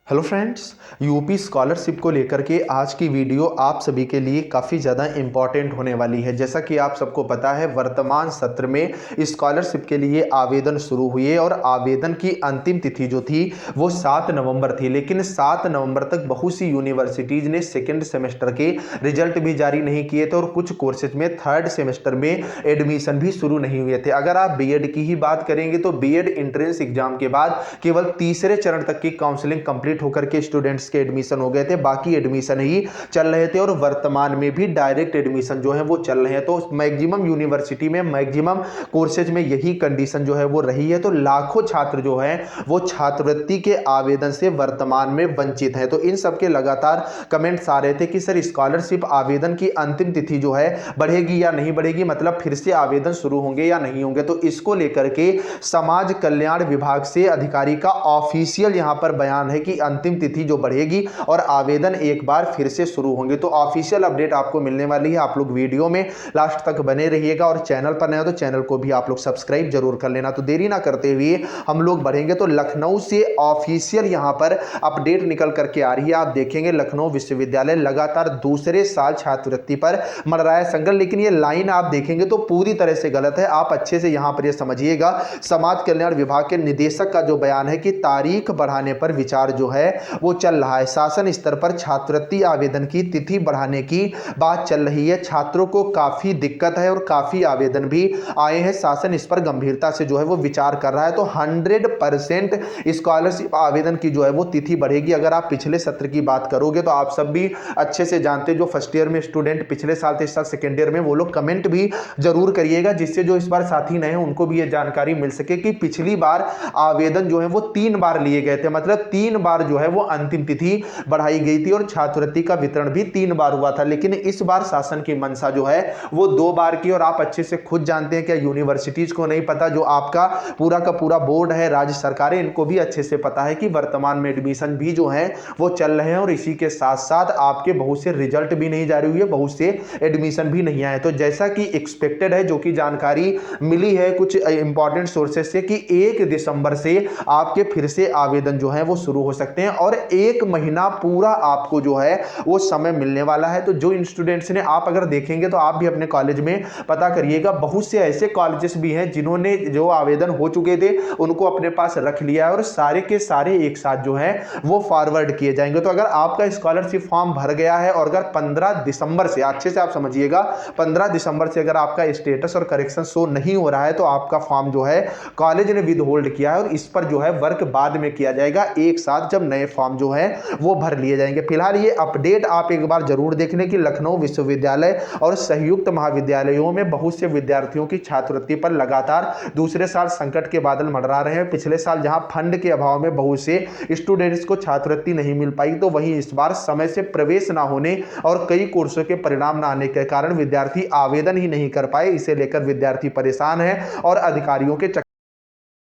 Hello friends, UP scholarship को लेकर के आज की वीडियो आप सभी के लिए काफ़ी ज़्यादा इम्पॉर्टेंट होने वाली है। जैसा कि आप सबको पता है, वर्तमान सत्र में स्कॉलरशिप के लिए आवेदन शुरू हुए और आवेदन की अंतिम तिथि जो थी वो 7 नवंबर थी। लेकिन 7 नवंबर तक बहुत सी यूनिवर्सिटीज़ ने सेकेंड सेमेस्टर के रिजल्ट भी जारी नहीं किए थे और कुछ कोर्सेज में थर्ड सेमेस्टर में एडमिशन भी शुरू नहीं हुए थे। अगर आप बीएड की ही बात करेंगे तो बीएड एंट्रेंस एग्जाम के बाद केवल तीसरे चरण तक की काउंसलिंग कंप्लीट होकर के स्टूडेंट्स के एडमिशन हो गए थे, बाकी एडमिशन ही चल रहे थे और वर्तमान में भी डायरेक्ट एडमिशन जो है वो चल रहे हैं। तो मैक्सिमम यूनिवर्सिटी में, मैक्सिमम कोर्सेज में यही कंडीशन जो है वो रही है। तो लाखों छात्र जो है वो छात्रवृत्ति के आवेदन से वर्तमान में वंचित है। तो इन सबके लगातार कमेंट्स आ रहे थे कि सर स्कॉलरशिप आवेदन की अंतिम तिथि जो है बढ़ेगी या नहीं बढ़ेगी, मतलब फिर से आवेदन शुरू होंगे या नहीं होंगे। तो इसको लेकर के समाज कल्याण विभाग से अधिकारी का ऑफिशियल यहां पर बयान है कि अंतिम तिथि जो बढ़ेगी और आवेदन एक बार फिर से शुरू होंगे। तो ऑफिशियल अपडेट आपको मिलने वाली है। आप लोग वीडियो में लास्ट तक बने रहिएगा और चैनल पर नए हो तो चैनल को भी आप लोग सब्सक्राइब जरूर कर लेना। तो देरी ना करते हुए हम लोग बढ़ेंगे। तो लखनऊ से ऑफिशियल यहां पर अपडेट निकल करके आ रही है। आप देखेंगे लखनऊ विश्वविद्यालय लगातार दूसरे साल छात्रवृत्ति पर मर रहा है संघर्ष। लेकिन ये लाइन आप देखेंगे तो पूरी तरह से गलत है। आप अच्छे से यहां पर ये समझिएगा, समाज कल्याण विभाग के निदेशक का जो बयान है कि तारीख बढ़ाने पर विचार जो है वो चल रहा है। शासन स्तर पर छात्रवृत्ति आवेदन की तिथि बढ़ाने की बात चल रही है। छात्रों को काफी दिक्कत है और काफी आवेदन भी आए हैं। शासन इस पर गंभीरता से जो है वो विचार कर रहा है। तो 100% स्कॉलरशिप आवेदन की जो है वो तिथि बढ़ेगी। अगर आप पिछले सत्र की बात करोगे तो आप सब भी अच्छे से जानते हैं, जो फर्स्ट ईयर में स्टूडेंट पिछले साल थे, इस साल सेकेंड ईयर में, वो लोग कमेंट भी जरूर करिएगा, जिससे जो इस बार साथी नए हैं उनको भी ये जानकारी मिल सके कि पिछली बार आवेदन जो है वो 3 बार लिए गए थे, मतलब 3 बार जो है वो अंतिम तिथि बढ़ाई गई थी और छात्रवृत्ति का वितरण भी 3 बार हुआ था। लेकिन इस बार शासन की मंशा जो है वो 2 बार की। और आप अच्छे से खुद जानते हैं, क्या यूनिवर्सिटीज को नहीं पता? जो आपका पूरा का पूरा बोर्ड है, राज्य सरकारें, इनको भी अच्छे से पता है कि वर्तमान में एडमिशन भी जो है वो चल रहे हैं और इसी के साथ साथ आपके बहुत से रिजल्ट भी नहीं जारी हुए, बहुत से एडमिशन भी नहीं आए। तो जैसा कि एक्सपेक्टेड है, जो कि जानकारी मिली है कुछ इंपॉर्टेंट सोर्सेज से, कि 1 दिसंबर से आपके फिर से आवेदन जो है वो शुरू हो सकते हैं और 1 महीना पूरा आपको जो है वो समय मिलने वाला है। तो जो स्टूडेंट्स ने, आप अगर देखेंगे तो आप भी अपने कॉलेज में पता करिएगा, बहुत से ऐसे कॉलेजेस भी हैं जिन्होंने जो आवेदन हो चुके थे उनको अपने पास रख लिया है और सारे के सारे एक साथ जो है वो फॉरवर्ड किए जाएंगे। तो अगर आपका स्कॉलरशिप फॉर्म भर गया है और अगर 15 दिसंबर से, अच्छे से आप समझिएगा, 15 दिसंबर से अगर आपका स्टेटस और करेक्शन शो नहीं हो रहा है तो आपका फॉर्म जो है कॉलेज ने विद होल्ड किया है और इस पर जो है वर्क बाद में किया जाएगा, एक साथ जब नए फॉर्म जो है वो भर लिए जाएंगे। फिलहाल ये अपडेट आप एक बार जरूर देख लें कि लखनऊ विश्वविद्यालय और संयुक्त महाविद्यालयों में बहुत से विद्यार्थियों की छात्रवृत्ति पर लगातार दूसरे साल संकट के बादल मंडरा रहे हैं। पिछले साल जहां फंड के अभाव में बहुत से स्टूडेंट्स को छात्रवृत्ति नहीं मिल पाई, तो वहीं इस बार समय से प्रवेश ना होने और कई कोर्सों के परिणाम ना आने के कारण विद्यार्थी आवेदन ही नहीं कर पाए। इसे लेकर विद्यार्थी परेशान है और अधिकारियों के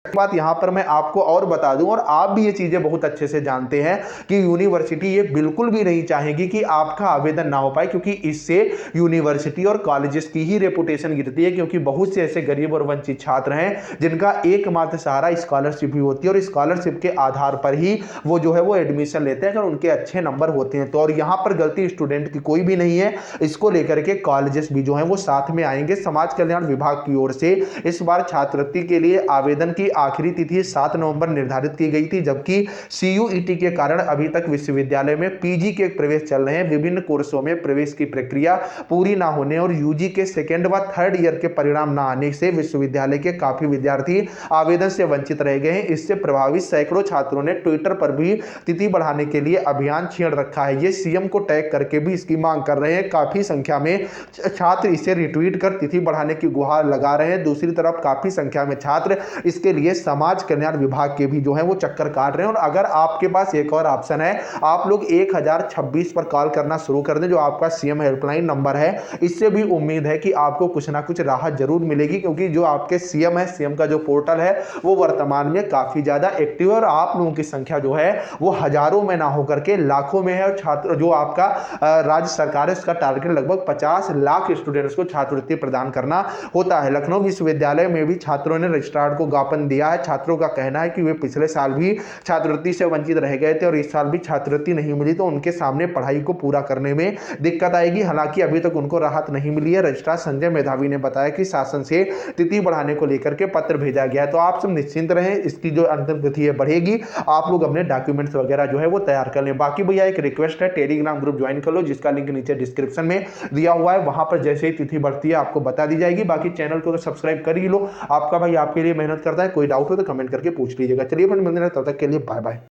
बात यहां पर मैं आपको और बता दूं, और आप भी ये चीजें बहुत अच्छे से जानते हैं कि यूनिवर्सिटी ये बिल्कुल भी नहीं चाहेगी कि आपका आवेदन ना हो पाए, क्योंकि इससे यूनिवर्सिटी और कॉलेजेस की ही रेपुटेशन गिरती है। क्योंकि बहुत से ऐसे गरीब और वंचित छात्र हैं जिनका एकमात्र सहारा स्कॉलरशिप ही होती है और स्कॉलरशिप के आधार पर ही वो जो है वो एडमिशन लेते हैं अगर उनके अच्छे नंबर होते हैं तो। और यहां पर गलती स्टूडेंट की कोई भी नहीं है। इसको लेकर के कॉलेजेस भी जो है वो साथ में आएंगे। समाज कल्याण विभाग की ओर से इस बार छात्रवृत्ति के लिए आवेदन की आखिरी तिथि 7 नवंबर निर्धारित की गई थी, जबकि सीयूईटी के कारण अभी तक विश्वविद्यालय में पीजी के प्रवेश चल रहे हैं। विभिन्न कोर्सों में प्रवेश की प्रक्रिया पूरी ना होने और यूजी के सेकेंड व थर्ड ईयर के परिणाम ना आने से विश्वविद्यालय के काफी विद्यार्थी आवेदन से वंचित रह गए हैं। इससे प्रभावित सैकड़ों छात्रों ने ट्विटर पर भी तिथि बढ़ाने के लिए अभियान छेड़ रखा है। ये सीएम को टैग करके भी इसकी मांग कर रहे हैं। काफी संख्या में छात्र इसे रिट्वीट कर तिथि बढ़ाने की गुहार लगा रहे हैं। दूसरी तरफ काफी संख्या में छात्र इसके लिए समाज कल्याण विभाग के भी जो है वो चक्कर काट रहे हैं। और अगर आपके पास एक और ऑप्शन है, आप लोग 1026 पर कॉल करना शुरू कर दें, जो आपका सीएम हेल्पलाइन नंबर है। इससे भी उम्मीद है कि आपको कुछ ना कुछ राहत जरूर मिलेगी, क्योंकि जो आपके सीएम है, सीएम का जो पोर्टल है वो वर्तमान में काफी ज्यादा एक्टिव है और आप लोगों की संख्या जो है वो हजारों में ना होकर के लाखों में है। और छात्र जो आपका राज्य सरकार है, उसका टारगेट लगभग 50 लाख स्टूडेंट्स को छात्रवृत्ति प्रदान करना होता है। लखनऊ विश्वविद्यालय में भी छात्रों ने रजिस्ट्रार को ज्ञापन दिया दिया है। छात्रों का कहना है कि वे पिछले साल भी छात्रवृत्ति से वंचित रह गए थे और इस साल भी छात्रवृत्ति नहीं मिली, तो उनके सामने पढ़ाई को पूरा करने में दिक्कत आएगी। हालांकि अभी तक उनको राहत नहीं मिली है। रजिस्ट्रार संजय मेधावी ने बताया कि शासन से तिथि बढ़ाने को लेकर के पत्र भेजा गया है। तो आप सब निश्चिंत रहें, इसकी जो अंतिम तिथि है बढ़ेगी। आप लोग अपने डॉक्यूमेंट्स वगैरह जो है वो तैयार कर लें। बाकी भैया एक रिक्वेस्ट है, टेलीग्राम ग्रुप ज्वाइन कर लो, जिसका लिंक नीचे डिस्क्रिप्शन में दिया हुआ है। वहां पर जैसे ही तिथि बढ़ती है आपको बता दी जाएगी। बाकी चैनल को तो सब्सक्राइब कर ही लो, आपका भाई आपके लिए मेहनत करता है। कोई डाउट हो तो कमेंट करके पूछ लीजिएगा। चलिए मिलते हैं, तब तक के लिए बाय बाय।